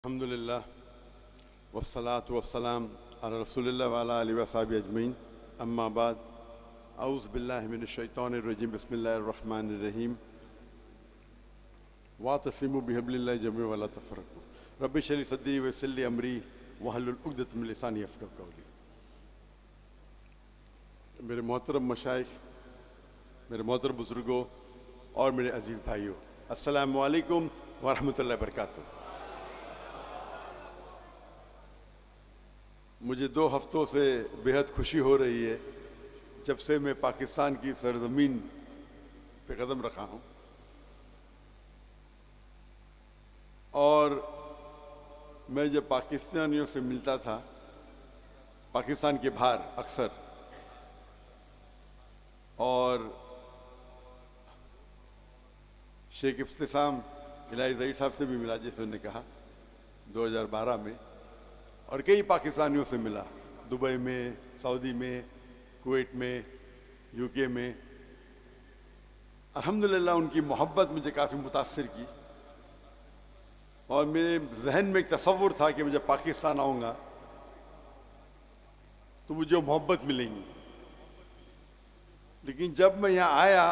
الحمدللہ والصلاة والسلام علی رسول اللہ وعلی آلہ وصحبہ اجمعین، اما بعد، اعوذ باللہ من الشیطان الرجیم، بسم اللہ الرحمن الرحیم، واعتصموا بحبل اللہ جميعا ولا تفرقوا، رب اشرح لي صدری ویسر لی امری واحلل عقدۃ من لسانی یفقہوا قولی۔ میرے محترم مشائخ، میرے محترم بزرگوں اور میرے عزیز بھائیوں، السلام علیکم ورحمۃ اللہ وبرکاتہ۔ مجھے 2 ہفتوں سے بہت خوشی ہو رہی ہے جب سے میں پاکستان کی سرزمین پہ قدم رکھا ہوں، اور میں جب پاکستانیوں سے ملتا تھا پاکستان کے باہر اکثر، اور شیخ ابتسام الہی ظہیر صاحب سے بھی ملا، جیسے انہوں نے کہا 2012 میں، اور کئی پاکستانیوں سے ملا، دبئی میں، سعودی میں، کویت میں، یو کے میں۔ الحمدللہ ان کی محبت مجھے کافی متاثر کی، اور میرے ذہن میں ایک تصور تھا کہ میں جب پاکستان آؤں گا تو مجھے محبت ملیں گی، لیکن جب میں یہاں آیا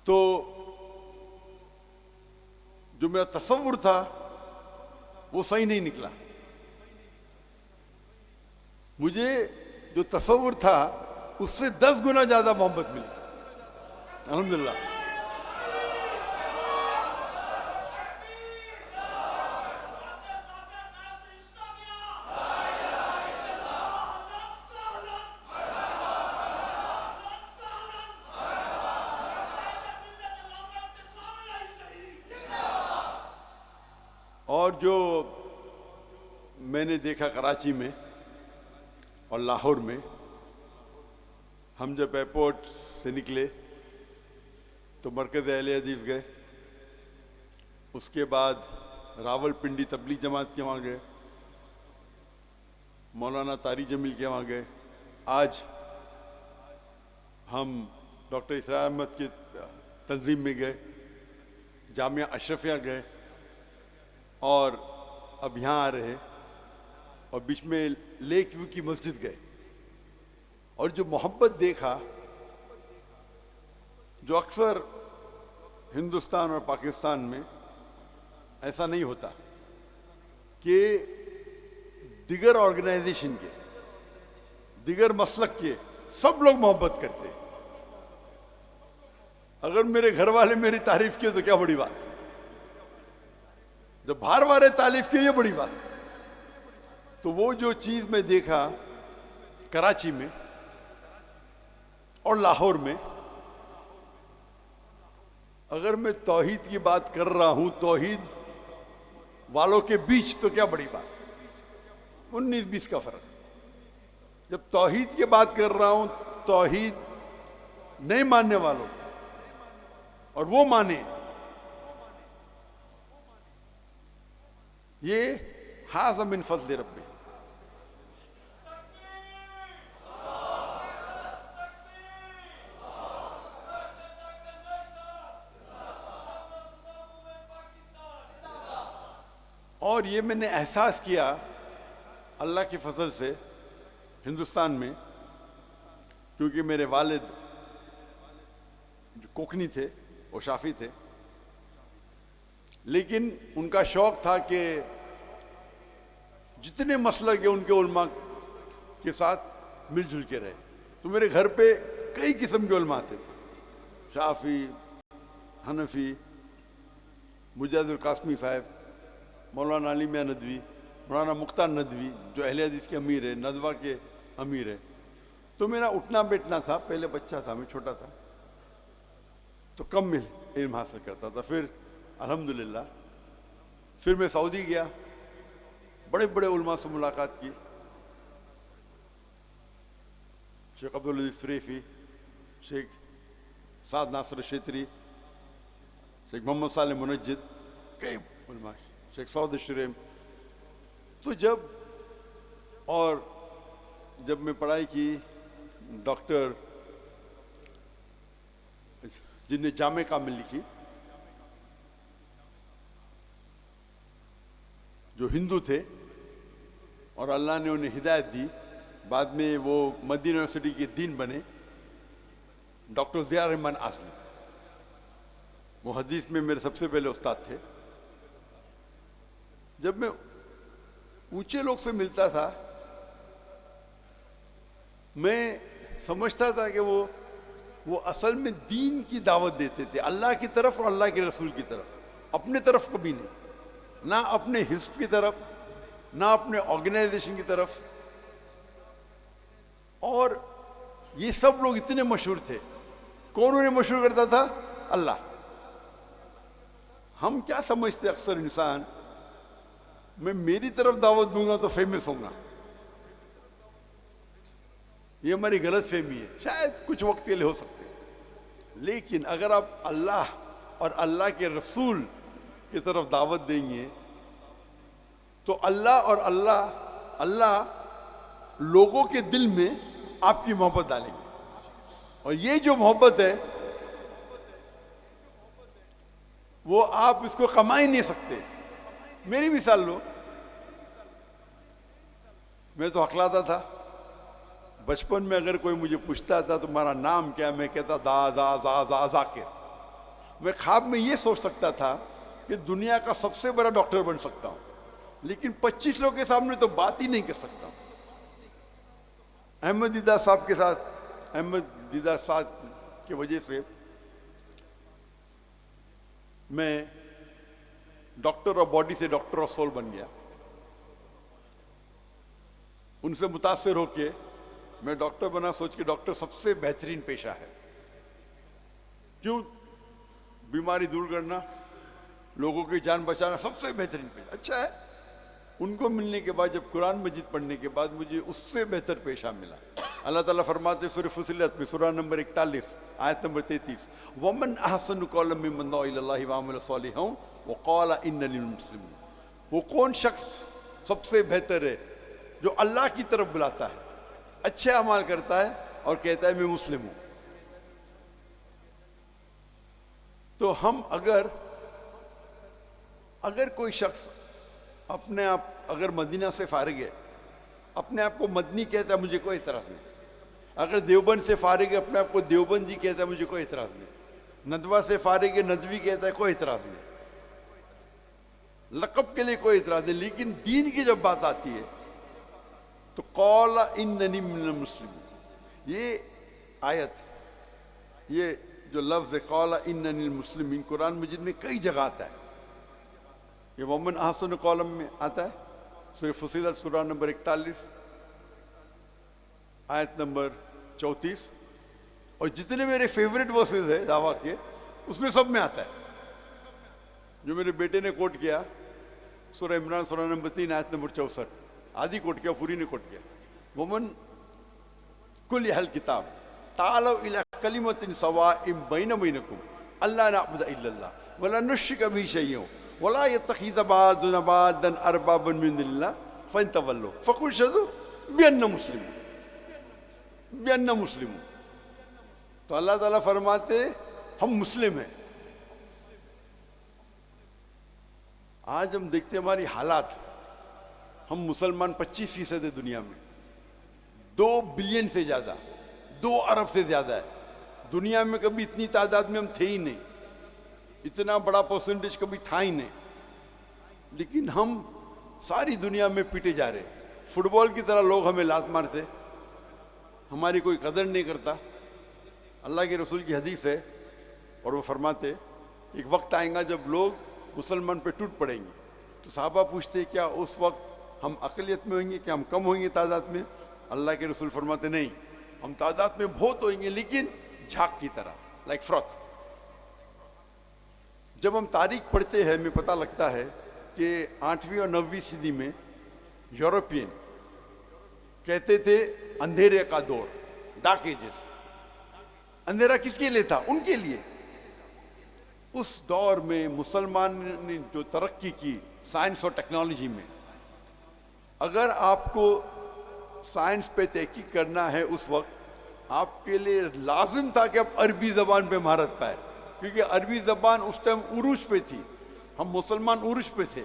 تو جو میرا تصور تھا وہ صحیح نہیں نکلا۔ مجھے جو تصور تھا اس سے 10 گنا زیادہ محبت ملی، الحمدللہ۔ اور جو میں نے دیکھا کراچی میں اور لاہور میں، ہم جب ایئرپورٹ سے نکلے تو مرکز اہل حدیث گئے، اس کے بعد راول پنڈی تبلیغ جماعت کے وہاں گئے، مولانا طارق جمیل کے وہاں گئے، آج ہم ڈاکٹر اسرار احمد کی تنظیم میں گئے، جامعہ اشرفیہ گئے، اور اب یہاں آ رہے ہیں، اور بیچ میں لیک ویو کی مسجد گئے، اور جو محبت دیکھا، جو اکثر ہندوستان اور پاکستان میں ایسا نہیں ہوتا کہ دیگر آرگنائزیشن کے، دیگر مسلک کے سب لوگ محبت کرتے۔ اگر میرے گھر والے میری تعریف کیے تو کیا بڑی بات، جب باہر والے تعریف کی یہ بڑی بات۔ تو وہ جو چیز میں دیکھا کراچی میں اور لاہور میں، اگر میں توحید کی بات کر رہا ہوں توحید والوں کے بیچ، تو کیا بڑی بات، 19-20 کا فرق۔ جب توحید کی بات کر رہا ہوں توحید نہیں ماننے والوں اور وہ مانے، یہ ھذا من فضل ربی۔ اور یہ میں نے احساس کیا اللہ کے فضل سے ہندوستان میں، کیونکہ میرے والد جو کوکنی تھے وہ شافی تھے، لیکن ان کا شوق تھا کہ جتنے مسلک ہیں ان کے علماء کے ساتھ مل جل کے رہے۔ تو میرے گھر پہ کئی قسم کے علماء آتے تھے، شافی، حنفی، مجاہد القاسمی صاحب، مولانا علی میاں ندوی، مولانا مختار ندوی جو اہل حدیث کے امیر ہے، ندوہ کے امیر ہے۔ تو میرا اٹھنا بیٹھنا تھا، پہلے بچہ تھا، میں چھوٹا تھا تو کم علم حاصل کرتا تھا۔ پھر الحمدللہ پھر میں سعودی گیا، بڑے بڑے علماء سے ملاقات کی، شیخ عبدالعزیز سریفی، شیخ سعد ناصر الشیطری، شیخ محمد صالح منجد، کئی علماء، شیخ سعود الشریم۔ تو جب میں پڑھائی کی، ڈاکٹر جن نے جامع کامل لکھی، جو ہندو تھے اور اللہ نے انہیں ہدایت دی، بعد میں وہ مدینہ یونیورسٹی کے دین بنے، ڈاکٹر ضیاء الرحمن آزمی، وہ حدیث میں میرے سب سے پہلے استاد تھے۔ جب میں اونچے لوگ سے ملتا تھا میں سمجھتا تھا کہ وہ اصل میں دین کی دعوت دیتے تھے، اللہ کی طرف اور اللہ کے رسول کی طرف، اپنے طرف کبھی نہیں، نہ اپنے حزب کی طرف، نہ اپنے آرگنائزیشن کی طرف۔ اور یہ سب لوگ اتنے مشہور تھے، کون انہیں مشہور کرتا تھا؟ اللہ۔ ہم کیا سمجھتے اکثر انسان، میں میری طرف دعوت دوں گا تو فیمس ہوں گا، یہ ہماری غلط فہمی ہے، شاید کچھ وقت کے لیے ہو سکتے، لیکن اگر آپ اللہ اور اللہ کے رسول کی طرف دعوت دیں گے تو اللہ اور اللہ لوگوں کے دل میں آپ کی محبت ڈالیں گے، اور یہ جو محبت ہے وہ آپ اس کو کما ہی نہیں سکتے۔ میری مثال لو، میں تو ہکلاتا تھا بچپن میں، اگر کوئی مجھے پوچھتا تھا تمہارا نام کیا، میں کہتا ذاکر۔ میں خواب میں یہ سوچ سکتا تھا کہ دنیا کا سب سے بڑا ڈاکٹر بن سکتا ہوں، لیکن 25 لوگوں کے سامنے تو بات ہی نہیں کر سکتا ہوں۔ احمد دیدار صاحب کی وجہ سے میں ڈاکٹر آف باڈی سے ڈاکٹر آف سول بن گیا۔ ان سے متاثر ہو کے میں ڈاکٹر بنا، سوچ کے ڈاکٹر سب سے بہترین پیشہ ہے۔ کیوں؟ بیماری دور کرنا، لوگوں کی جان بچانا سب سے بہترین پیشہ اچھا ہے۔ ان کو ملنے کے بعد، جب قرآن مجید پڑھنے کے بعد، مجھے اس سے بہتر پیشہ ملا۔ اللہ تعالیٰ فرماتے سورہ فصلت میں، سورہ نمبر 41 آیت نمبر 33، وَمَنْ أَحْسَنُ قَوْلًا مِّمَّنْ دَعَا إِلَى اللَّهِ وَعَمِلَ صَالِحًا وَقَالَ إِنَّنِي مِنَ الْمُسْلِمِينَ۔ وہ کون شخص سب سے بہتر ہے جو اللہ کی طرف بلاتا ہے، اچھے اعمال کرتا ہے اور کہتا ہے میں مسلم ہوں۔ تو ہم اگر کوئی شخص اپنے آپ اگر مدینہ سے فارغ ہے، اپنے آپ کو مدنی کہتا ہے، مجھے کوئی اعتراض نہیں۔ اگر دیوبند سے فارغ ہے، اپنے آپ کو دیوبندی کہتا ہے، مجھے کوئی اعتراض نہیں۔ ندوہ سے فارغ ہے، ندوی کہتا ہے، کوئی اعتراض نہیں۔ لقب کے لیے کوئی اعتراض نہیں، لیکن دین کی جب بات آتی ہے تو قال اننی من المسلمین، یہ آیت، یہ جو لفظ ہے قال اننی المسلمین، قرآن مجید میں کئی جگہ آتا ہے۔ یہ ومن احسن قولا میں آتا ہے، سورہ فصلت سورہ نمبر 41 آیت نمبر 34، اور جتنے میرے فیوریٹ ورسز ہیں دعویٰ کے، اس میں سب میں آتا ہے۔ جو میرے بیٹے نے کوٹ کیا سورہ عمران سورہ نمبر 3 آیت نمبر 64، آدھی کوٹ کیا، پوری نے کوٹ کیا، ومن کل اہل کتاب تعالوا الی کلمۃ سواء بین بینکم الا نعبد الا اللہ ولا نشرک بہ شیئا ولا يتخذ بعضنا بعضا اربابا من دون اللہ فان تولوا فقل اشہدوا بأننا مسلمون۔ تو اللہ تعالیٰ فرماتے ہم مسلم ہیں۔ آج ہم دیکھتے ہیں ہماری حالات، ہم مسلمان 25% ہے دنیا میں، 2 بلین سے زیادہ، 2 ارب سے زیادہ ہے دنیا میں۔ کبھی اتنی تعداد میں ہم تھے ہی نہیں، اتنا بڑا پرسنٹیج کبھی تھا ہی نہیں، لیکن ہم ساری دنیا میں پیٹے جا رہے۔ فٹ بال کی طرح لوگ ہمیں لات مارتے، ہماری کوئی قدر نہیں کرتا۔ اللہ کے رسول کی حدیث ہے، اور وہ فرماتے ایک وقت آئے گا جب لوگ مسلمان پہ ٹوٹ پڑیں گے۔ تو صحابہ پوچھتے کیا اس وقت ہم اقلیت میں ہوئیں گے، کیا ہم کم ہوئیں گے تعداد میں؟ اللہ کے رسول فرماتے نہیں، ہم تعداد میں بہت ہوئیں گے، لیکن جھاگ کی طرح، لائک فروت۔ جب ہم تاریخ پڑھتے ہیں ہمیں پتہ لگتا ہے کہ 8ویں اور 9ویں صدی میں یورپین کہتے تھے اندھیرے کا دور، ڈارک ایجز۔ اندھیرا کس کے لیے تھا؟ ان کے لیے۔ اس دور میں مسلمان نے جو ترقی کی سائنس اور ٹیکنالوجی میں، اگر آپ کو سائنس پہ تحقیق کرنا ہے اس وقت، آپ کے لیے لازم تھا کہ آپ عربی زبان پہ مہارت پائے، کیونکہ عربی زبان اس ٹائم عروج پہ تھی، ہم مسلمان عروج پہ تھے۔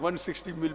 $160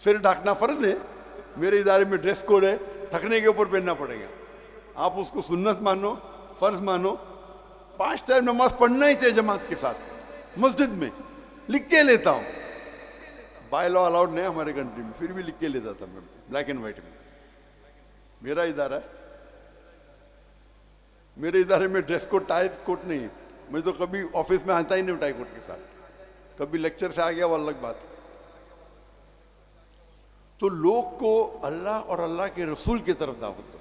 سر ڈھانکنا فرض ہے. میرے ادارے میں ڈریس کوڈ ہے, ڈھکنے کے اوپر پہننا پڑے گا. آپ اس کو سنت مانو, فرض مانو. 5 ٹائم نماز پڑھنا ہی چاہیے جماعت کے ساتھ مسجد میں. لکھ کے لیتا ہوں, بائی لا الاؤڈ نہیں ہمارے کنٹری میں, پھر بھی لکھ کے لیتا تھا میں بلیک اینڈ وائٹ میں. میرا ادارہ ہے, میرے ادارے میں ڈریس کوڈ ٹائی کوٹ نہیں ہے. میں تو کبھی آفس میں آتا ہی نہیں ٹائی کوٹ کے ساتھ. کبھی لیکچر سے آ گیا وہ الگ بات. تو لوگ کو اللہ اور اللہ کے رسول کی طرف دعوت دو.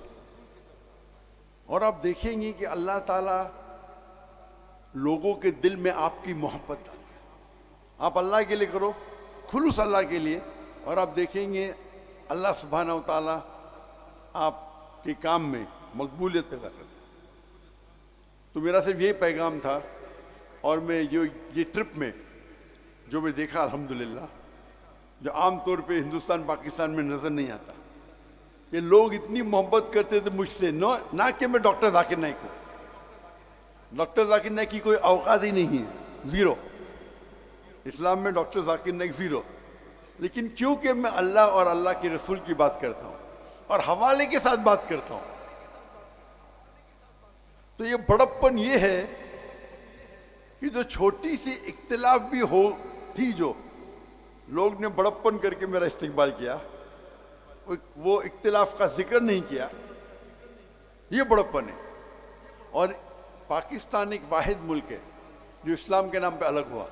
اور آپ دیکھیں گے کہ اللہ تعالیٰ لوگوں کے دل میں آپ کی محبت ڈالے. آپ اللہ کے لیے کرو, خلوص اللہ کے لیے, اور آپ دیکھیں گے اللہ سبحانہ و تعالیٰ آپ کے کام میں مقبولیت پیدا کرتے. تو میرا صرف یہ پیغام تھا. اور میں یہ ٹرپ میں جو میں دیکھا الحمدللہ, جو عام طور پہ ہندوستان پاکستان میں نظر نہیں آتا, کہ لوگ اتنی محبت کرتے تھے مجھ سے. نہ کہ میں ڈاکٹر ذاکر نائک ہوں, ڈاکٹر ذاکر نائک کی کوئی اوقات ہی نہیں ہے, زیرو. اسلام میں ڈاکٹر ذاکر نائک زیرو. لیکن کیونکہ میں اللہ اور اللہ کے رسول کی بات کرتا ہوں اور حوالے کے ساتھ بات کرتا ہوں, تو یہ بڑپن یہ ہے کہ جو چھوٹی سی اختلاف بھی ہو تھی, جو لوگ نے بڑپن کر کے میرا استقبال کیا, وہ اختلاف کا ذکر نہیں کیا, یہ بڑپن ہے. اور پاکستان ایک واحد ملک ہے جو اسلام کے نام پہ الگ ہوا.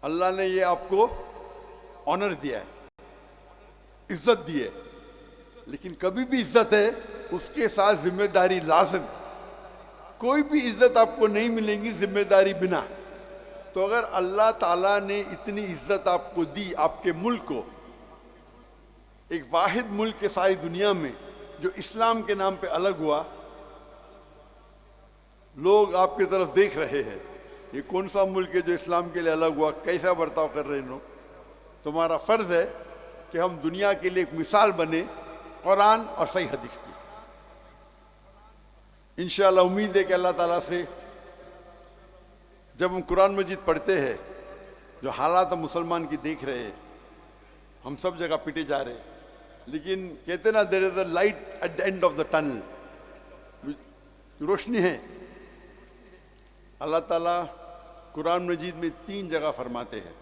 اللہ نے یہ آپ کو آنر دیا ہے, عزت دی ہے. لیکن کبھی بھی عزت ہے, اس کے ساتھ ذمہ داری لازم. کوئی بھی عزت آپ کو نہیں ملے گی ذمہ داری بنا. تو اگر اللہ تعالیٰ نے اتنی عزت آپ کو دی, آپ کے ملک کو, ایک واحد ملک کے ساری دنیا میں جو اسلام کے نام پہ الگ ہوا, لوگ آپ کی طرف دیکھ رہے ہیں, یہ کون سا ملک ہے جو اسلام کے لیے الگ ہوا, کیسا برتاؤ کر رہے ہیں لوگ. تمہارا فرض ہے کہ ہم دنیا کے لیے ایک مثال بنے قرآن اور صحیح حدیث کی. انشاءاللہ امید ہے کہ اللہ تعالیٰ سے جب ہم قرآن مجید پڑھتے ہیں, جو حالات ہم مسلمان کی دیکھ رہے ہیں, ہم سب جگہ پٹے جا رہے ہیں, لیکن کہتے نا there is a light at the end of the tunnel, روشنی ہے. اللہ تعالیٰ قرآن مجید میں 3 جگہ فرماتے ہیں.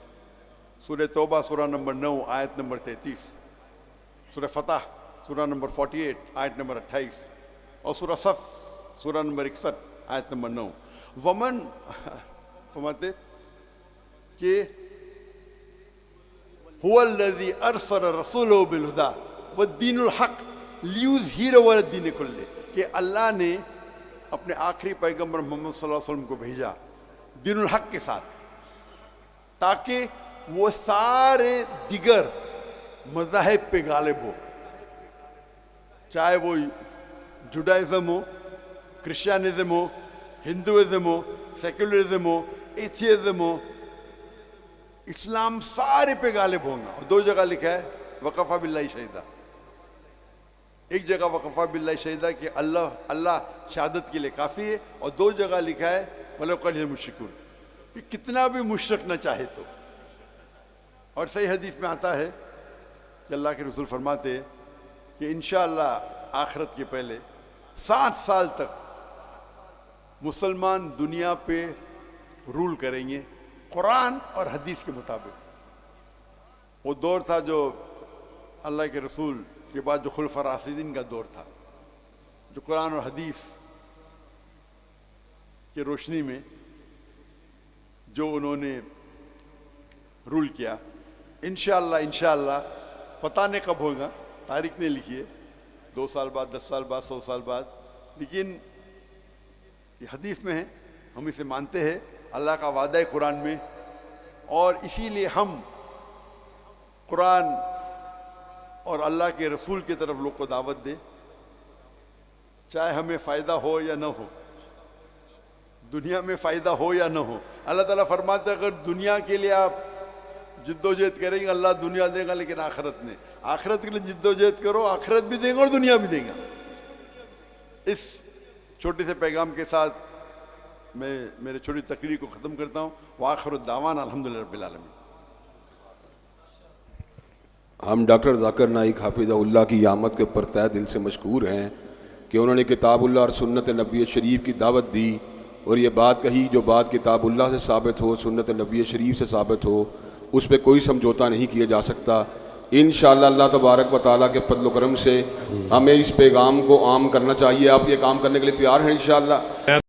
سورہ توبہ سورہ نمبر 9 آیت نمبر 33, سورہ فتح سورہ نمبر 48 آیت نمبر 28, اور سورہ صف سورہ نمبر 61 آیت نمبر 9. ومن فرماتے کہ هو الذی ارسل رسولہ بالہدی والدین الحق لیظہرہ علی الدین کلہ, کہ اللہ نے اپنے آخری پیغمبر محمد صلی اللہ علیہ وسلم کو بھیجا دین الحق کے ساتھ, تاکہ وہ سارے دیگر مذاہب پہ غالب ہو, چاہے وہ جوڈائزم ہو, کرسچینزم ہو, ہندوازم ہو, سیکولرزم ہو, ایتھیزم ہو, اسلام سارے پہ غالب ہوں گا. 2 جگہ لکھا ہے وکفیٰ باللہ شہیدا. ایک جگہ وکفیٰ باللہ شہیدا کہ اللہ شہادت کے لیے کافی ہے, اور 2 جگہ لکھا ہے وَلَوْ قَرِحَ الْمُشْرِكُونَ, کہ کتنا بھی مشرک نہ چاہے تو. اور صحیح حدیث میں آتا ہے کہ اللہ کے رسول فرماتے ہیں کہ انشاءاللہ آخرت کے پہلے 60 سال تک مسلمان دنیا پہ رول کریں گے قرآن اور حدیث کے مطابق. وہ دور تھا جو اللہ کے رسول کے بعد جو خلفاء راشدین کا دور تھا, جو قرآن اور حدیث کی روشنی میں جو انہوں نے رول کیا. انشاءاللہ پتہ نہیں کب ہوگا, تاریخ نہیں لکھی ہے, 2 سال بعد, 10 سال بعد, 100 سال بعد, لیکن یہ حدیث میں ہے, ہم اسے مانتے ہیں. اللہ کا وعدہ ہے قرآن میں, اور اسی لیے ہم قرآن اور اللہ کے رسول کی طرف لوگ کو دعوت دیں, چاہے ہمیں فائدہ ہو یا نہ ہو, دنیا میں فائدہ ہو یا نہ ہو. اللہ تعالیٰ فرماتا ہے اگر دنیا کے لیے آپ جد و جہد کریں گے اللہ دنیا دے گا, لیکن آخرت کے لیے جد و جہد کرو, آخرت بھی دیں گا اور دنیا بھی دیں گا. اس چھوٹے سے پیغام کے ساتھ میں میرے چھوٹی تقریر کو ختم کرتا ہوں. وآخر الدعوانا الحمدللہ رب العالمین. ہم ڈاکٹر ذاکر نائک حافظہ اللہ کی آمد کے پر تہ دل سے مشکور ہیں کہ انہوں نے کتاب اللہ اور سنت نبوی شریف کی دعوت دی اور یہ بات کہی جو بات کتاب اللہ سے ثابت ہو، سنت نبوی شریف سے ثابت ہو، اس پہ کوئی سمجھوتا نہیں کیا جا سکتا۔ انشاءاللہ اللہ تبارک و تعالیٰ کے فضل و کرم سے ہمیں اس پیغام کو عام کرنا چاہیے۔ آپ یہ کام کرنے کے لیے تیار ہیں انشاءاللہ؟